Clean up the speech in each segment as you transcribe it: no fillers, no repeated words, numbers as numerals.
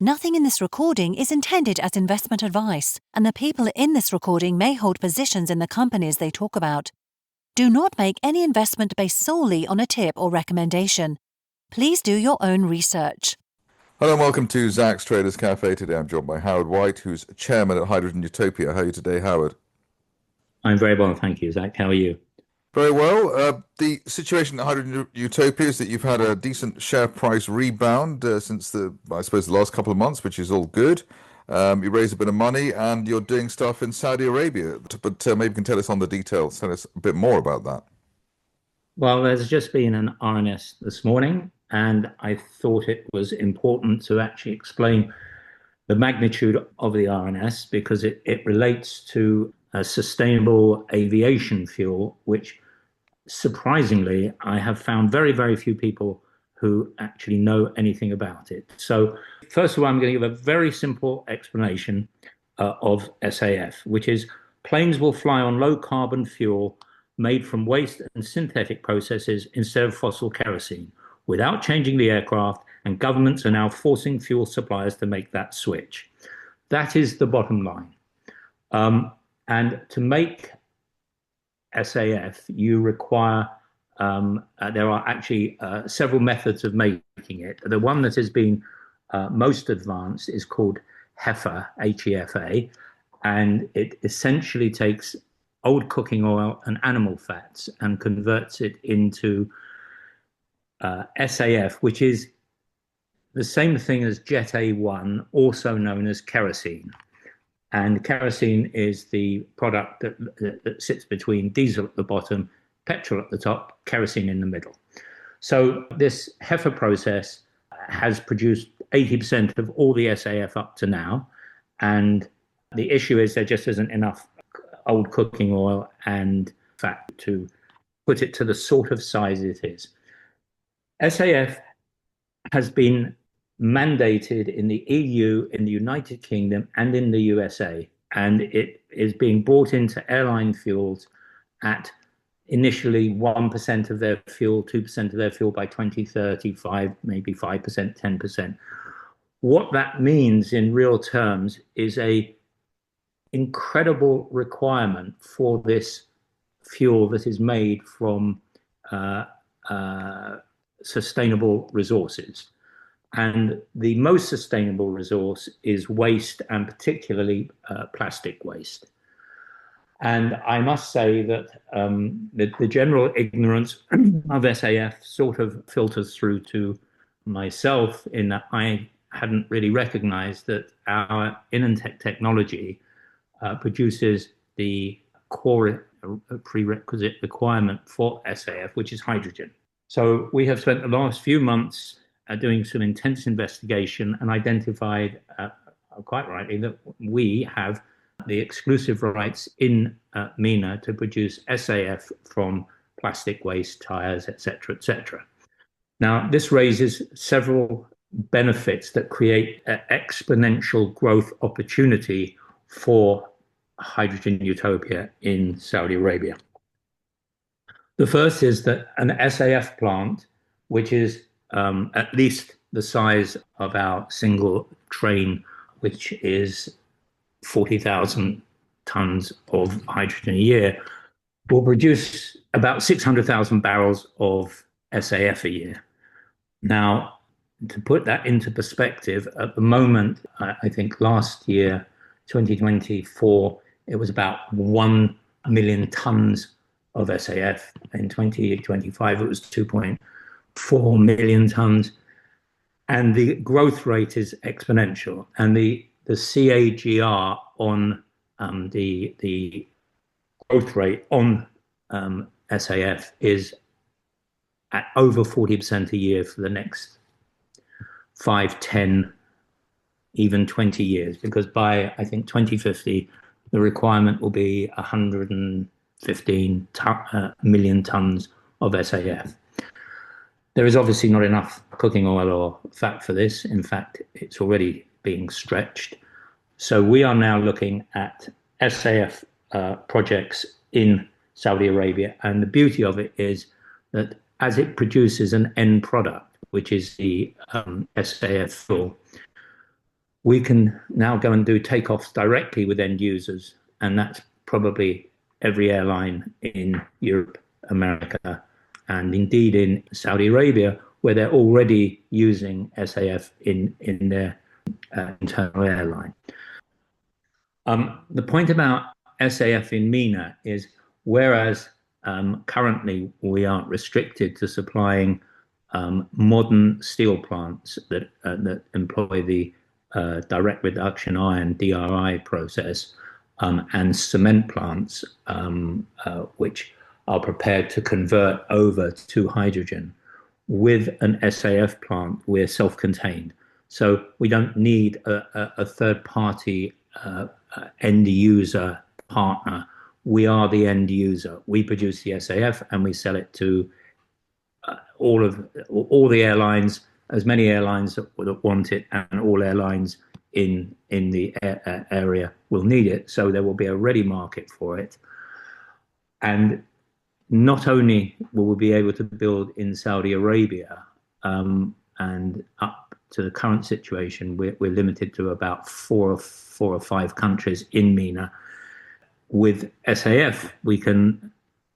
Nothing in this recording is intended as investment advice, and the people in this recording may hold positions in the companies they talk about. Do not make any investment based solely on a tip or recommendation. Please do your own research. Hello and welcome to Zak's Traders Cafe. Today I'm joined by Howard White, who's chairman at Hydrogen Utopia. How are you today, Howard? I'm very well, thank you, Zach. How are you? Very well. The situation at Hydrogen Utopia is that you've had a decent share price rebound since the last couple of months, which is all good. You raised a bit of money and you're doing stuff in Saudi Arabia, but maybe you can tell us on the details, tell us a bit more about that. Well, there's just been an RNS this morning, and I thought it was important to actually explain the magnitude of the RNS because it relates to a sustainable aviation fuel, which surprisingly, I have found very, very few people who actually know anything about it. So first of all, I'm going to give a very simple explanation of SAF, which is planes will fly on low carbon fuel made from waste and synthetic processes instead of fossil kerosene without changing the aircraft, and governments are now forcing fuel suppliers to make that switch. That is the bottom line. And to make SAF, you require, there are actually several methods of making it. The one that has been most advanced is called HEFA, H-E-F-A, and it essentially takes old cooking oil and animal fats and converts it into SAF, which is the same thing as Jet A1, also known as kerosene. And kerosene is the product that sits between diesel at the bottom, petrol at the top, kerosene in the middle. So this HEFA process has produced 80% of all the SAF up to now. And the issue is there just isn't enough old cooking oil and fat to put it to the sort of size it is. SAF has been mandated in the EU, in the United Kingdom, and in the USA, and it is being brought into airline fuels at initially 1% of their fuel, 2% of their fuel by 2035, maybe 5%, 10%. What that means in real terms is a incredible requirement for this fuel that is made from sustainable resources. And the most sustainable resource is waste, and particularly plastic waste. And I must say that the general ignorance of SAF sort of filters through to myself in that I hadn't really recognized that our InEnTec technology produces the core prerequisite requirement for SAF, which is hydrogen. So we have spent the last few months doing some intense investigation and identified, quite rightly, that we have the exclusive rights in MENA to produce SAF from plastic waste, tyres, etc., etc. Now, this raises several benefits that create an exponential growth opportunity for Hydrogen Utopia in Saudi Arabia. The first is that an SAF plant, which is at least the size of our single train, which is 40,000 tons of hydrogen a year, will produce about 600,000 barrels of SAF a year. Now, to put that into perspective, at the moment, I think last year, 2024, it was about 1 million tons of SAF. In 2025, it was 2.4 million tons. And the growth rate is exponential. And the CAGR on the growth rate on SAF is at over 40% a year for the next 5, 10, even 20 years, because by, I think, 2050, the requirement will be 115 million tons of SAF. There is obviously not enough cooking oil or fat for this. In fact, it's already being stretched. So we are now looking at SAF projects in Saudi Arabia. And the beauty of it is that as it produces an end product, which is the SAF fuel, we can now go and do takeoffs directly with end users, and that's probably every airline in Europe, America, and indeed in Saudi Arabia, where they're already using SAF in their internal airline. The point about SAF in MENA is, whereas currently we aren't restricted to supplying modern steel plants that employ the direct reduction iron (DRI) process, and cement plants which are prepared to convert over to hydrogen. With an SAF plant, we're self-contained, so we don't need a third-party end user partner. We are the end user. We produce the SAF and we sell it to all the airlines, as many airlines that want it, and all airlines in the area will need it. So there will be a ready market for it. And not only will we be able to build in Saudi Arabia, and up to the current situation, we're limited to about four or five countries in MENA. With SAF, we can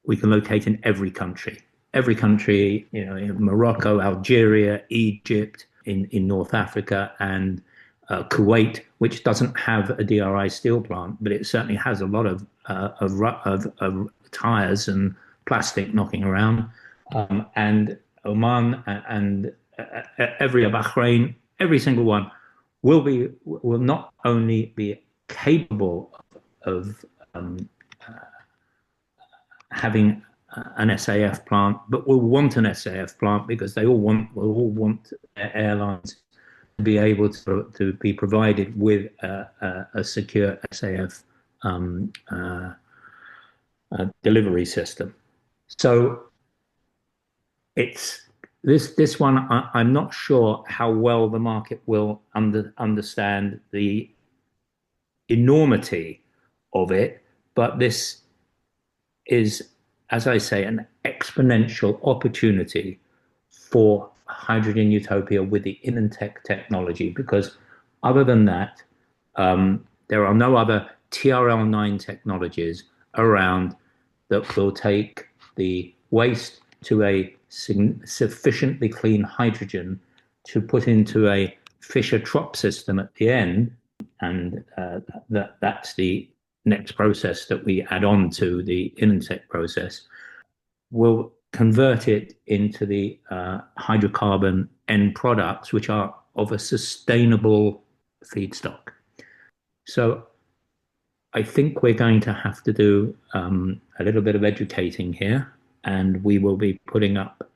locate in every country. Every country, in Morocco, Algeria, Egypt, in North Africa, and Kuwait, which doesn't have a DRI steel plant, but it certainly has a lot of tyres and plastic knocking around, and Oman and every Bahrain, every single one will not only be capable of having an SAF plant, but will want an SAF plant because will all want their airlines to be able to be provided with a secure SAF delivery system. So it's this one. I'm not sure how well the market will understand the enormity of it, but this is, as I say, an exponential opportunity for Hydrogen Utopia with the InEnTec technology, because other than that, there are no other TRL9 technologies around that will take the waste to a sufficiently clean hydrogen to put into a Fischer-Tropsch system at the end, and that's the next process that we add on to the InEnTec process. We'll convert it into the hydrocarbon end products, which are of a sustainable feedstock. So I think we're going to have to do a little bit of educating here, and we will be putting up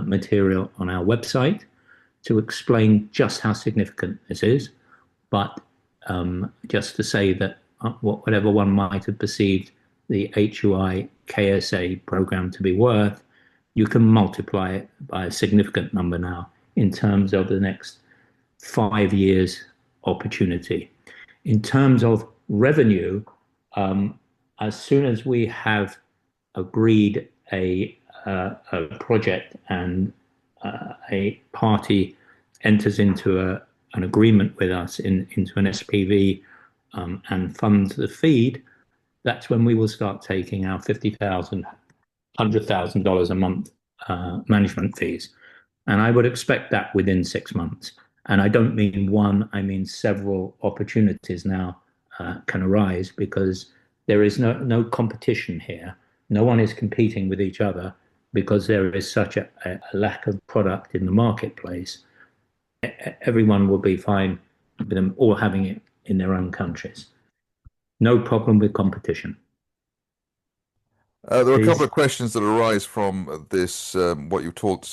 material on our website to explain just how significant this is. But just to say that whatever one might have perceived the HUI KSA program to be worth, you can multiply it by a significant number now in terms of the next 5 years opportunity. In terms of revenue, as soon as we have agreed a project and a party enters into an agreement with us into an SPV and funds the feed, that's when we will start taking our $50,000, $100,000 a month management fees. And I would expect that within 6 months. And I don't mean one, I mean several opportunities now can arise, because there is no competition here. No one is competing with each other because there is such a lack of product in the marketplace. Everyone will be fine with them all having it in their own countries. No problem with competition. There are a couple of questions that arise from this, what you told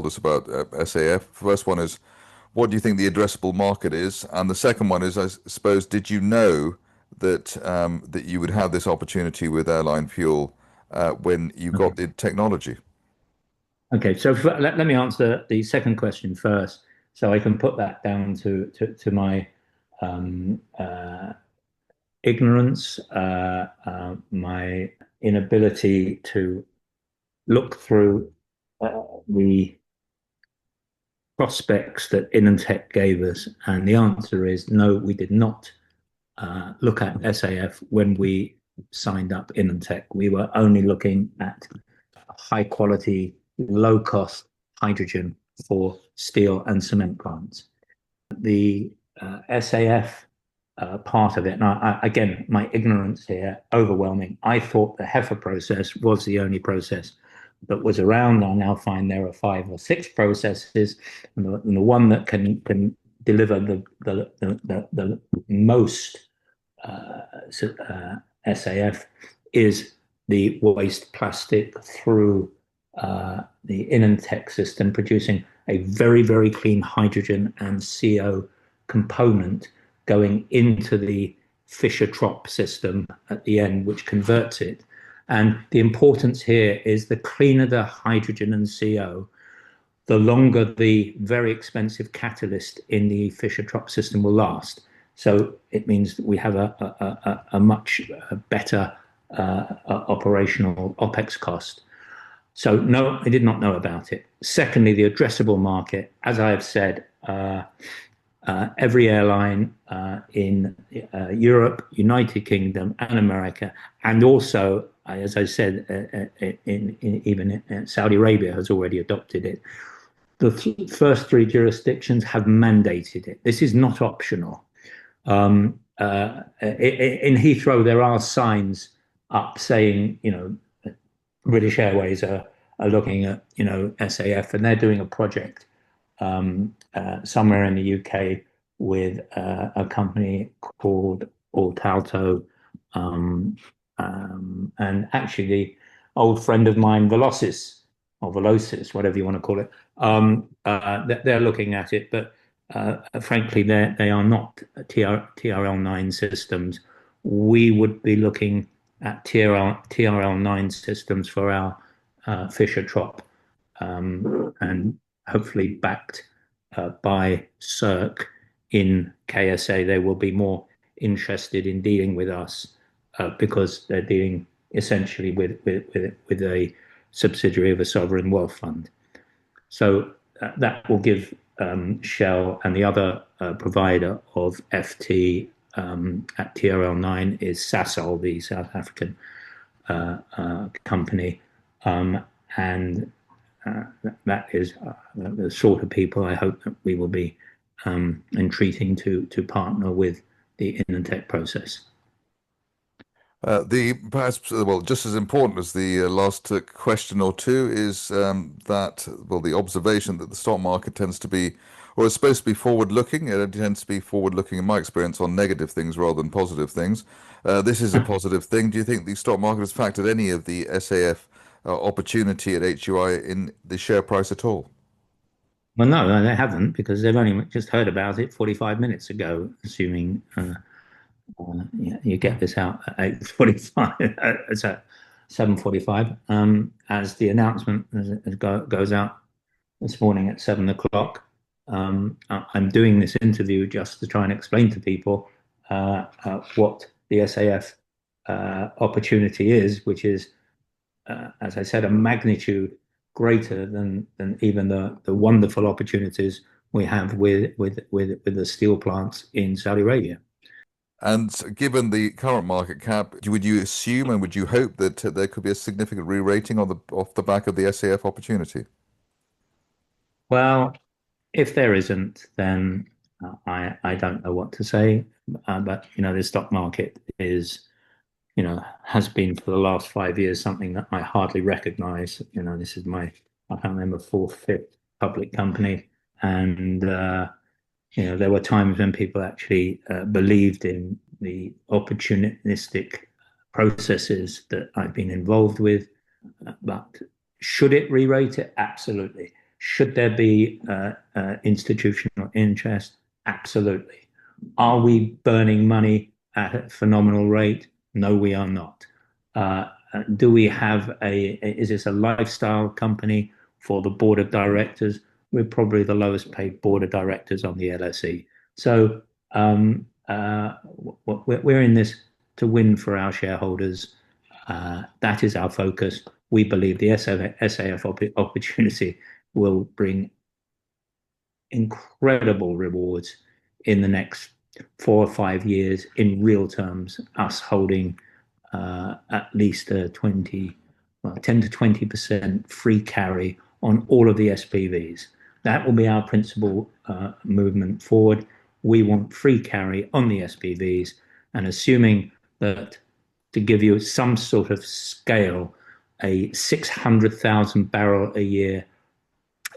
us about SAF. First one is, what do you think the addressable market is? And the second one is, I suppose, did you know that that you would have this opportunity with airline fuel when you got the technology? Okay, so let me answer the second question first, so I can put that down to my ignorance, my inability to look through the prospects that InEnTec gave us? And the answer is no, we did not look at SAF when we signed up InEnTec. We were only looking at high quality, low cost hydrogen for steel and cement plants. The SAF part of it, and again, my ignorance here, overwhelming. I thought the HEFA process was the only process that was around. I now find there are 5 or 6 processes, and the one that can deliver the most SAF is the waste plastic through the InEnTec system, producing a very, very clean hydrogen and CO component going into the Fischer-Tropsch system at the end, which converts it. And the importance here is the cleaner the hydrogen and CO, the longer the very expensive catalyst in the Fischer-Tropsch system will last. So it means that we have a much better operational OPEX cost. So no, I did not know about it. Secondly, the addressable market, as I have said, every airline in Europe, United Kingdom, and America, and also, as I said, even Saudi Arabia has already adopted it. The first 3 jurisdictions have mandated it. This is not optional. In Heathrow, there are signs up saying, British Airways are looking at, SAF, and they're doing a project somewhere in the UK with a company called Altalto, and actually the old friend of mine, Velocis, or Velocis, whatever you want to call it, they're looking at it, but frankly, they are not TRL9 systems. We would be looking at TRL9 systems for our Fischer-Tropsch, and hopefully backed by CERC in KSA. They will be more interested in dealing with us because they're dealing essentially with a subsidiary of a sovereign wealth fund. So that will give Shell and the other provider of FT at TRL9 is Sasol, the South African company, and that is the sort of people I hope that we will be entreating to partner with the InEnTec process. Perhaps just as important as the last question or two is the observation that the stock market tends to be, or is supposed to be forward-looking. It tends to be forward-looking, in my experience, on negative things rather than positive things. This is a positive thing. Do you think the stock market has factored any of the SAF opportunity at HUI in the share price at all? Well, no, they haven't, because they've only just heard about it 45 minutes ago, assuming you get this out at 8:45. It's at 7:45. As the announcement goes out this morning at 7 o'clock. I'm doing this interview just to try and explain to people what the SAF opportunity is, which is, as I said, a magnitude greater than even the wonderful opportunities we have with the steel plants in Saudi Arabia. And given the current market cap, would you assume and would you hope that there could be a significant re-rating off the back of the SAF opportunity? Well, if there isn't, then I don't know what to say. But the stock market is, has been for the last 5 years something that I hardly recognise. This is I can't remember, 4th, 5th public company, and there were times when people actually believed in the opportunistic processes that I've been involved with. But should it re-rate it? Absolutely. Should there be institutional interest? Absolutely. Are we burning money at a phenomenal rate? No, we are not. Do we have is this a lifestyle company for the board of directors? We're probably the lowest paid board of directors on the LSE. So we're in this to win for our shareholders. That is our focus. We believe the SAF opportunity will bring incredible rewards in the next 4 or 5 years in real terms, us holding at least a 10 to 20% free carry on all of the SPVs. That will be our principal movement forward. We want free carry on the SPVs, and assuming that, to give you some sort of scale, a 600,000 barrel a year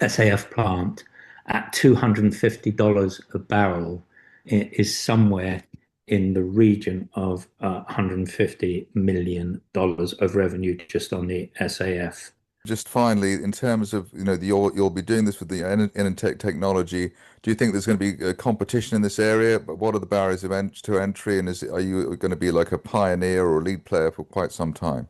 SAF plant at $250 a barrel is somewhere in the region of $150 million of revenue just on the SAF. Just finally, in terms of, you'll be doing this with the InEnTec technology. Do you think there's going to be competition in this area? But what are the barriers to entry? And are you going to be like a pioneer or a lead player for quite some time?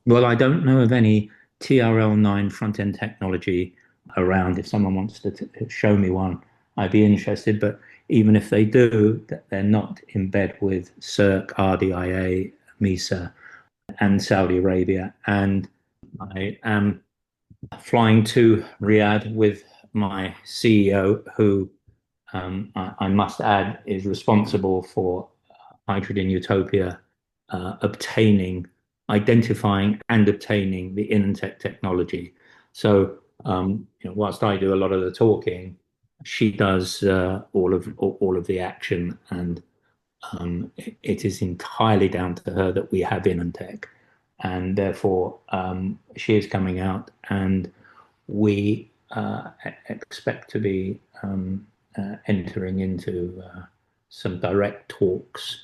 Well, I don't know of any TRL9 front-end technology around. If someone wants to show me one, I'd be interested. But even if they do, they're not in bed with CERC, RDIA, MESA, and Saudi Arabia. And I am flying to Riyadh with my CEO, who I must add is responsible for Hydrogen Utopia identifying and obtaining the InEnTec technology. So, whilst I do a lot of the talking, she does all of the action, and it is entirely down to her that we have InEnTec, and therefore she is coming out, and we expect to be entering into some direct talks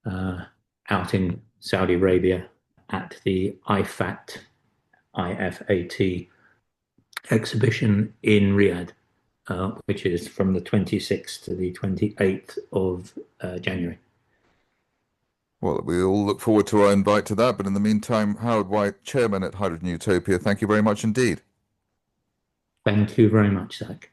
out in Saudi Arabia at the IFAT exhibition in Riyadh, which is from the 26th to the 28th of January. Well, we all look forward to our invite to that. But in the meantime, Howard White, Chairman at Hydrogen Utopia, thank you very much indeed. Thank you very much, Zach.